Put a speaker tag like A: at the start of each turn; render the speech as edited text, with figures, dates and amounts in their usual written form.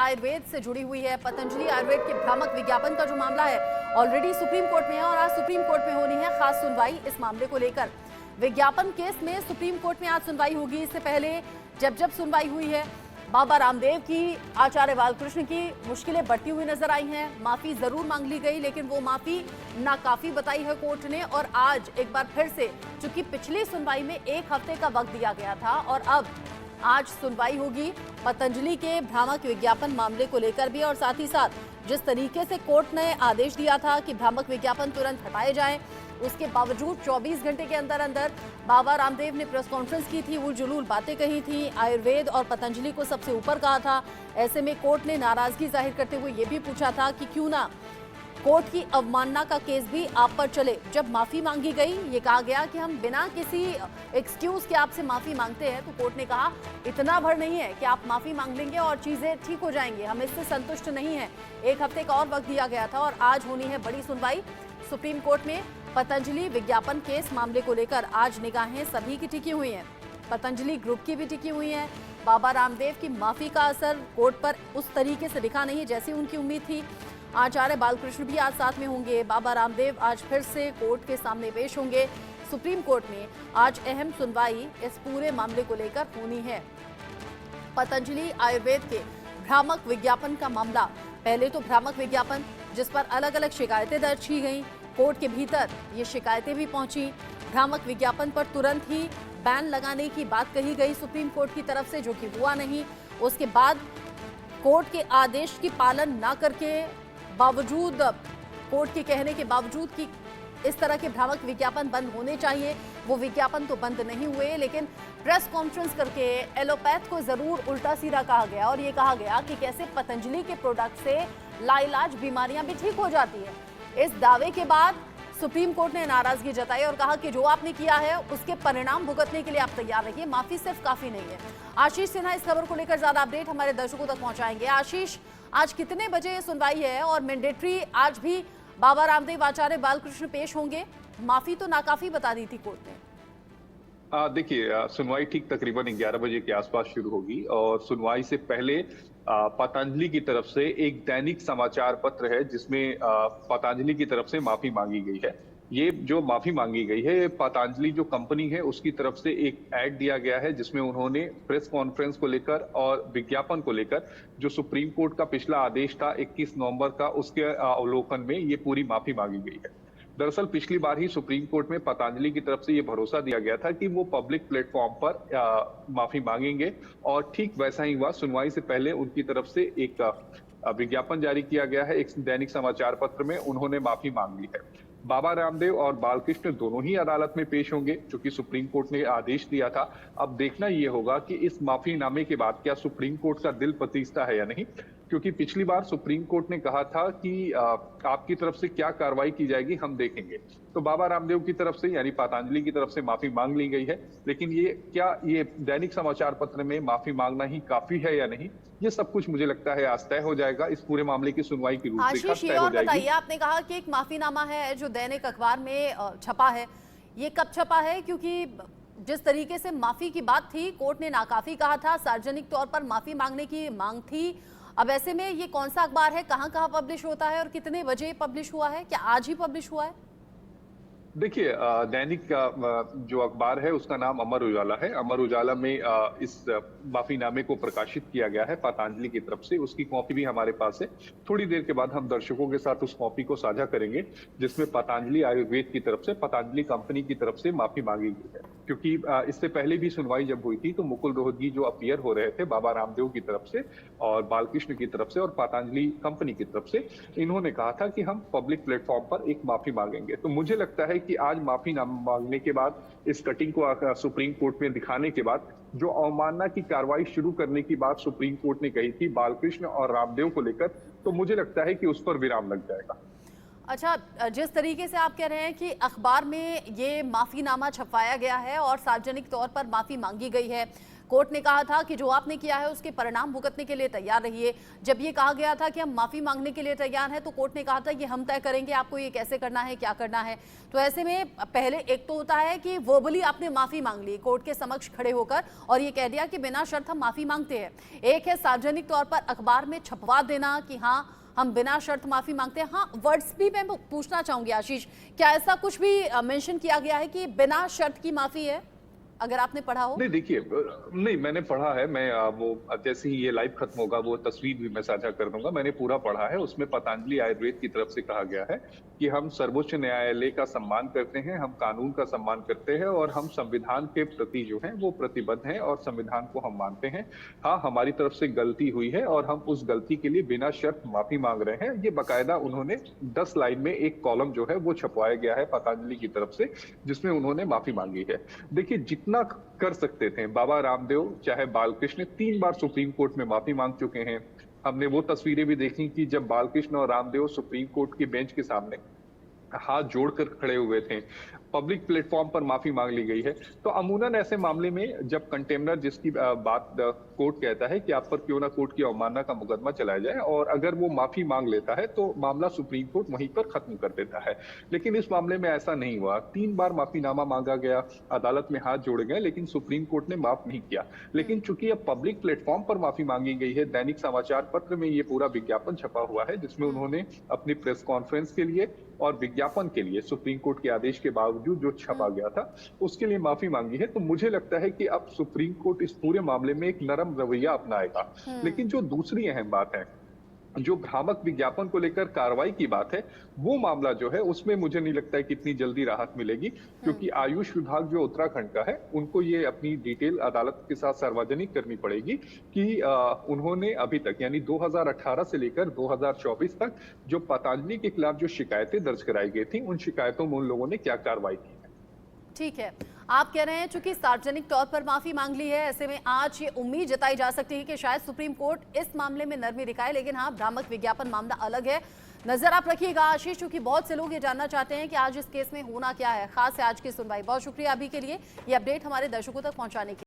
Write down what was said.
A: आयुर्वेद से जुड़ी हुई है। पतंजलि आयुर्वेद के भ्रामक विज्ञापन का जो मामला है ऑलरेडी सुप्रीम कोर्ट में है और आज सुप्रीम कोर्ट में होनी है खास सुनवाई इस मामले को लेकर। विज्ञापन केस में सुप्रीम कोर्ट में आज सुनवाई होगी। इससे पहले जब सुनवाई हुई है, बाबा रामदेव की, आचार्य बालकृष्ण की मुश्किलें बढ़ती हुई नजर आई हैं। माफी जरूर मांग ली गई, लेकिन वो माफी नाकाफी बताई है कोर्ट ने। और आज एक बार फिर से, चूंकि पिछली सुनवाई में 1 हफ्ते का वक्त दिया गया था और अब आज सुनवाई होगी पतंजलि के भ्रामक विज्ञापन मामले को लेकर भी। और साथ ही साथ जिस तरीके से कोर्ट ने आदेश दिया था कि भ्रामक विज्ञापन तुरंत हटाए जाएं, उसके बावजूद 24 घंटे के अंदर अंदर बाबा रामदेव ने प्रेस कॉन्फ्रेंस की थी, उल जुलूल बातें कही थी, आयुर्वेद और पतंजलि को सबसे ऊपर कहा था। ऐसे में कोर्ट ने नाराजगी जाहिर करते हुए ये भी पूछा था कि क्यों ना कोर्ट की अवमानना का केस भी आप पर चले। जब माफी मांगी गई, ये कहा गया कि हम बिना किसी एक्सक्यूज के आपसे माफी मांगते हैं, तो कोर्ट ने कहा इतना भर नहीं है कि आप माफी मांग लेंगे और चीजें ठीक हो जाएंगी, हम इससे संतुष्ट नहीं है। 1 हफ्ते का और वक्त दिया गया था और आज होनी है बड़ी सुनवाई सुप्रीम कोर्ट में। पतंजलि विज्ञापन केस मामले को लेकर आज निगाहें सभी की टिकी हुई हैं। पतंजलि ग्रुप की भी टिकी हुई हैं। बाबा रामदेव की माफी का असर कोर्ट पर उस तरीके से दिखा नहीं जैसी उनकी उम्मीद थी। आचार्य बालकृष्ण भी आज साथ में होंगे। बाबा रामदेव आज फिर से कोर्ट के सामने पेश होंगे। सुप्रीम कोर्ट में आज अहम सुनवाई इस पूरे मामले को लेकर होनी है। पतंजलि आयुर्वेद के भ्रामक विज्ञापन का मामला, पहले तो भ्रामक विज्ञापन जिस पर अलग अलग शिकायतें दर्ज की गई, कोर्ट के भीतर ये शिकायतें भी पहुंची। भ्रामक विज्ञापन पर तुरंत ही बैन लगाने की बात कही गई सुप्रीम कोर्ट की तरफ से, जो कि हुआ नहीं। उसके बाद कोर्ट के आदेश की पालन ना करके, बावजूद कोर्ट के कहने के बावजूद कि इस तरह के भ्रामक विज्ञापन बंद होने चाहिए, वो विज्ञापन तो बंद नहीं हुए, लेकिन प्रेस कॉन्फ्रेंस करके एलोपैथ को जरूर उल्टा सीधा कहा गया और ये कहा गया कि कैसे पतंजलि के प्रोडक्ट से लाइलाज बीमारियां भी ठीक हो जाती है। इस दावे के बाद सुप्रीम कोर्ट ने नाराजगी जताई और कहा कि जो आपने किया है उसके परिणाम भुगतने के लिए आप तैयार रहिए, माफी सिर्फ काफी नहीं है। आशीष सिन्हा इस खबर को लेकर ज्यादा अपडेट हमारे दर्शकों तक पहुंचाएंगे। आशीष, आज कितने बजे सुनवाई है और मैंडेटरी आज भी बाबा रामदेव, आचार्य बालकृष्ण पेश होंगे? माफी तो नाकाफी बता दी थी कोर्ट ने।
B: देखिए, सुनवाई ठीक तकरीबन 11 बजे के आसपास शुरू होगी और सुनवाई से पहले पतंजलि की तरफ से एक दैनिक समाचार पत्र है जिसमें पतंजलि की तरफ से माफी मांगी गई है। ये जो माफी मांगी गई है, पतंजलि जो कंपनी है उसकी तरफ से एक ऐड दिया गया है जिसमें उन्होंने प्रेस कॉन्फ्रेंस को लेकर और विज्ञापन को लेकर जो सुप्रीम कोर्ट का पिछला आदेश था 21 नवंबर का, उसके अवलोकन में ये पूरी माफी मांगी गई है। दरअसल पिछली बार ही सुप्रीम कोर्ट में पतंजलि की तरफ से ये भरोसा दिया गया था कि वो पब्लिक प्लेटफॉर्म पर माफी मांगेंगे और ठीक वैसा ही हुआ। सुनवाई से पहले उनकी तरफ से एक विज्ञापन जारी किया गया है, एक दैनिक समाचार पत्र में उन्होंने माफी मांग ली है। बाबा रामदेव और बालकृष्ण दोनों ही अदालत में पेश होंगे, क्योंकि सुप्रीम कोर्ट ने आदेश दिया था। अब देखना ये होगा कि इस माफीनामे के बाद क्या सुप्रीम कोर्ट का दिल पतीसता है या नहीं, क्योंकि पिछली बार सुप्रीम कोर्ट ने कहा था कि आपकी तरफ से क्या कार्रवाई की जाएगी हम देखेंगे। तो बाबा रामदेव की तरफ से यानी पतंजलि की तरफ से माफी मांग ली गई है, लेकिन ये दैनिक समाचार पत्र में माफी मांगना ही काफी है या नहीं, ये सब कुछ मुझे लगता है आज तय हो जाएगा। इस पूरे मामले की सुनवाई की रूपरेखा तय हो जाएगी।
A: बताइए, आपने कहा कि एक माफीनामा है जो दैनिक अखबार में छपा है, ये कब छपा है? क्योंकि जिस तरीके से माफी की बात थी, कोर्ट ने नाकाफी कहा था, सार्वजनिक तौर पर माफी मांगने की मांग थी। अब ऐसे में ये कौन सा अखबार है, कहां पब्लिश होता है और कितने बजे पब्लिश हुआ है? क्या आज ही पब्लिश हुआ है?
B: देखिए, दैनिक जो अखबार है उसका नाम अमर उजाला है। अमर उजाला में इस माफीनामे को प्रकाशित किया गया है पतंजलि की तरफ से। उसकी कॉपी भी हमारे पास है। थोड़ी देर के बाद हम दर्शकों के साथ उस कॉपी को साझा करेंगे, जिसमें पतंजलि आयुर्वेद की तरफ से, पतंजलि कंपनी की तरफ से माफी मांगी गई है। क्योंकि इससे पहले भी सुनवाई जब हुई थी तो मुकुल रोहतगी जो अपीयर हो रहे थे बाबा रामदेव की तरफ से और बालकृष्ण की तरफ से और पतंजलि कंपनी की तरफ से, इन्होंने कहा था कि हम पब्लिक प्लेटफॉर्म पर एक माफी मांगेंगे। तो मुझे लगता है कि आज माफी मांगने के बाद, इस कटिंग को सुप्रीम कोर्ट में दिखाने के बाद, जो अवमानना की कार्रवाई शुरू करने की बात सुप्रीम कोर्ट ने कही थी बालकृष्ण और रामदेव को लेकर, तो मुझे लगता है कि उस पर विराम लग जाएगा।
A: अच्छा, जिस तरीके से आप कह रहे हैं कि अखबार में ये माफीनामा छपवाया गया है और सार्वजनिक तौर पर माफी मांगी गई है, कोर्ट ने कहा था कि जो आपने किया है उसके परिणाम भुगतने के लिए तैयार रहिए। जब ये कहा गया था कि हम माफी मांगने के लिए तैयार हैं, तो कोर्ट ने कहा था कि हम तय करेंगे आपको ये कैसे करना है, क्या करना है। तो ऐसे में पहले एक तो होता है कि वर्बली आपने माफी मांग ली कोर्ट के समक्ष खड़े होकर और ये कह दिया कि बिना शर्त हम माफी मांगते हैं। एक है सार्वजनिक तौर पर अखबार में छपवा देना कि हाँ हम बिना शर्त माफी मांगते हैं। हाँ, वर्ड्स भी मैं पूछना चाहूंगी आशीष, क्या ऐसा कुछ भी मेंशन किया गया है कि बिना शर्त की माफी है, अगर आपने पढ़ा हो?
B: नहीं देखिए, नहीं मैंने पढ़ा है। मैं वो जैसे ही ये लाइव खत्म होगा वो तस्वीर भी मैं साझा कर दूंगा। मैंने पूरा पढ़ा है। उसमें पतंजलि आयुर्वेद की तरफ से कहा गया है कि हम सर्वोच्च न्यायालय का सम्मान करते हैं, हम कानून का सम्मान करते हैं और हम संविधान के प्रति जो है वो प्रतिबद्ध हैं और संविधान को हम मानते हैं। हाँ, हमारी तरफ से गलती हुई है और हम उस गलती के लिए बिना शर्त माफी मांग रहे हैं। ये बाकायदा उन्होंने 10 लाइन में एक कॉलम जो है वो छपवाया गया है पतंजलि की तरफ से, जिसमें उन्होंने माफी मांगी है। देखिए, जितना कर सकते थे बाबा रामदेव चाहे बालकृष्ण 3 बार सुप्रीम कोर्ट में माफी मांग चुके हैं। हमने वो तस्वीरें भी देखी कि जब बालकृष्ण और रामदेव सुप्रीम कोर्ट की बेंच के सामने हाथ जोड़कर खड़े हुए थे, पब्लिक प्लेटफॉर्म पर माफी मांग ली गई है। तो अमूमन ऐसे मामले में जब कंटेम्नर जिसकी बात कोर्ट कहता है कि आप पर क्यों ना कोर्ट की अवमानना का मुकदमा चलाया जाए, और अगर वो माफी मांग लेता है तो मामला सुप्रीम कोर्ट वहीं पर खत्म कर देता है। लेकिन इस मामले में ऐसा नहीं हुआ। 3 बार माफीनामा मांगा गया, अदालत में हाथ जोड़े गए, लेकिन सुप्रीम कोर्ट ने माफ नहीं किया। लेकिन चूंकि अब पब्लिक प्लेटफॉर्म पर माफी मांगी गई है, दैनिक समाचार पत्र में ये पूरा विज्ञापन छपा हुआ है जिसमें उन्होंने अपनी प्रेस कॉन्फ्रेंस के लिए और विज्ञापन के लिए सुप्रीम कोर्ट के आदेश के बावजूद जो छपा गया था उसके लिए माफी मांगी है। तो मुझे लगता है कि अब सुप्रीम कोर्ट इस पूरे मामले में एक नरम रवैया अपनाएगा। लेकिन जो दूसरी अहम बात है, जो भ्रामक विज्ञापन को लेकर कार्रवाई की बात है, वो मामला जो है उसमें मुझे नहीं लगता है कि इतनी जल्दी राहत मिलेगी, क्योंकि आयुष विभाग जो उत्तराखंड का है उनको ये अपनी डिटेल अदालत के साथ सार्वजनिक करनी पड़ेगी कि उन्होंने अभी तक यानी 2018 से लेकर 2024 तक जो पतंजलि के खिलाफ जो शिकायतें दर्ज कराई गई थी, उन शिकायतों में उन लोगों ने क्या कार्रवाई की है।
A: ठीक है, आप कह रहे हैं चूंकि सार्वजनिक तौर पर माफी मांग ली है, ऐसे में आज ये उम्मीद जताई जा सकती है कि शायद सुप्रीम कोर्ट इस मामले में नरमी दिखाए। लेकिन हाँ, भ्रामक विज्ञापन मामला अलग है। नजर आप रखिएगा आशीष, क्योंकि बहुत से लोग ये जानना चाहते हैं कि आज इस केस में होना क्या है। खास है आज की सुनवाई। बहुत शुक्रिया अभी के लिए ये अपडेट हमारे दर्शकों तक पहुंचाने के लिए।